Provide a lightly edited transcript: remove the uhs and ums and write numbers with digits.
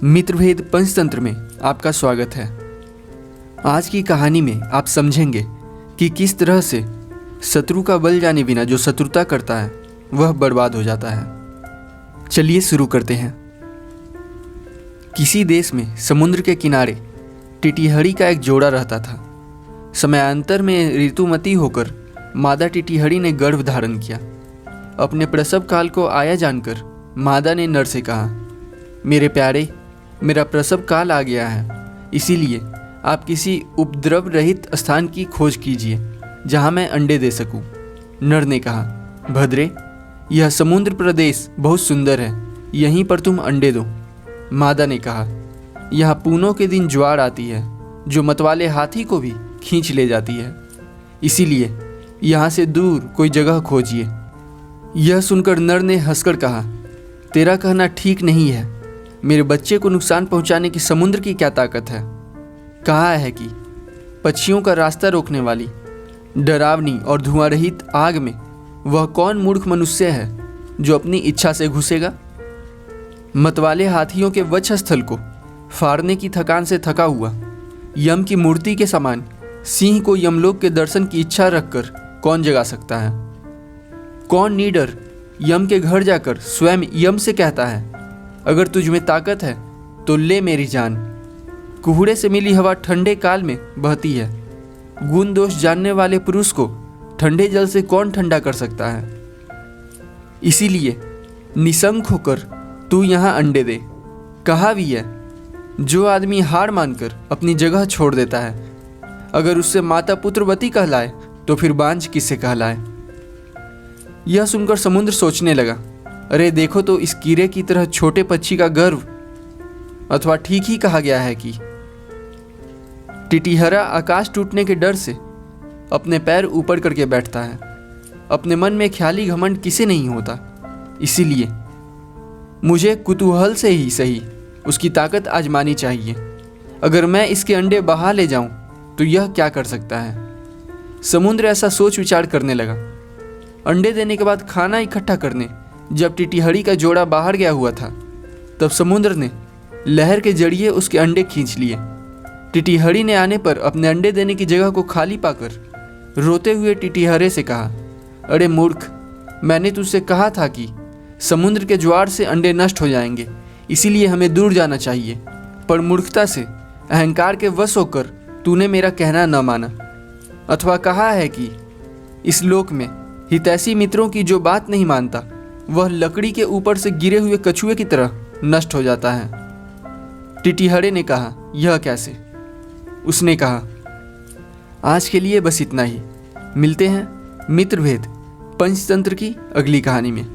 मित्रभेद पंचतंत्र में आपका स्वागत है। आज की कहानी में आप समझेंगे कि किस तरह से शत्रु का बल जाने बिना जो शत्रुता करता है वह बर्बाद हो जाता है। चलिए शुरू करते हैं। किसी देश में समुद्र के किनारे टिटिहरी का एक जोड़ा रहता था। समयांतर में ऋतुमती होकर मादा टिटिहरी ने गर्भ धारण किया। अपने प्रसव काल को आया जानकर मादा ने नर से कहा, मेरे प्यारे, मेरा प्रसव काल आ गया है, इसीलिए आप किसी उपद्रव रहित स्थान की खोज कीजिए जहां मैं अंडे दे सकूं। नर ने कहा, भद्रे, यह समुद्र प्रदेश बहुत सुंदर है, यहीं पर तुम अंडे दो। मादा ने कहा, यहाँ पूनों के दिन ज्वार आती है जो मतवाले हाथी को भी खींच ले जाती है, इसीलिए यहाँ से दूर कोई जगह खोजिए। यह सुनकर नर ने हंसकर कहा, तेरा कहना ठीक नहीं है। मेरे बच्चे को नुकसान पहुंचाने की समुद्र की क्या ताकत है। कहा है कि पक्षियों का रास्ता रोकने वाली डरावनी और धुआं रहित आग में वह कौन मूर्ख मनुष्य है जो अपनी इच्छा से घुसेगा। मतवाले हाथियों के वक्षस्थल को फाड़ने की थकान से थका हुआ यम की मूर्ति के समान सिंह को यमलोक के दर्शन की इच्छा रखकर कौन जगा सकता है। कौन निडर यम के घर जाकर स्वयं यम से कहता है, अगर तुझ में ताकत है तो ले मेरी जान। कुहड़े से मिली हवा ठंडे काल में बहती है। गुण दोष जानने वाले पुरुष को ठंडे जल से कौन ठंडा कर सकता है। इसीलिए निशंक होकर तू यहाँ अंडे दे। कहा भी है, जो आदमी हार मानकर अपनी जगह छोड़ देता है, अगर उससे माता पुत्रवती कहलाए तो फिर बांझ किससे कहलाए। यह सुनकर समुद्र सोचने लगा, अरे देखो तो, इस कीड़े की तरह छोटे पक्षी का गर्व, अथवा ठीक ही कहा गया है कि टिटिहरा आकाश टूटने के डर से अपने पैर ऊपर करके बैठता है। अपने मन में ख्याली घमंड किसे नहीं होता, इसीलिए मुझे कुतूहल से ही सही उसकी ताकत आजमानी चाहिए। अगर मैं इसके अंडे बहा ले जाऊं तो यह क्या कर सकता है। समुद्र ऐसा सोच विचार करने लगा। अंडे देने के बाद खाना इकट्ठा करने जब टिटिहरी का जोड़ा बाहर गया हुआ था, तब समुद्र ने लहर के जरिए उसके अंडे खींच लिए। टिटिहरी ने आने पर अपने अंडे देने की जगह को खाली पाकर रोते हुए टिटिहरे से कहा, अरे मूर्ख, मैंने तुझसे कहा था कि समुद्र के ज्वार से अंडे नष्ट हो जाएंगे, इसीलिए हमें दूर जाना चाहिए, पर मूर्खता से अहंकार के वश होकर तूने मेरा कहना न माना। अथवा कहा है कि इस लोक में हितैषी मित्रों की जो बात नहीं मानता वह लकड़ी के ऊपर से गिरे हुए कछुए की तरह नष्ट हो जाता है। टिटिहरे ने कहा, यह कैसे। उसने कहा, आज के लिए बस इतना ही। मिलते हैं मित्रभेद पंचतंत्र की अगली कहानी में।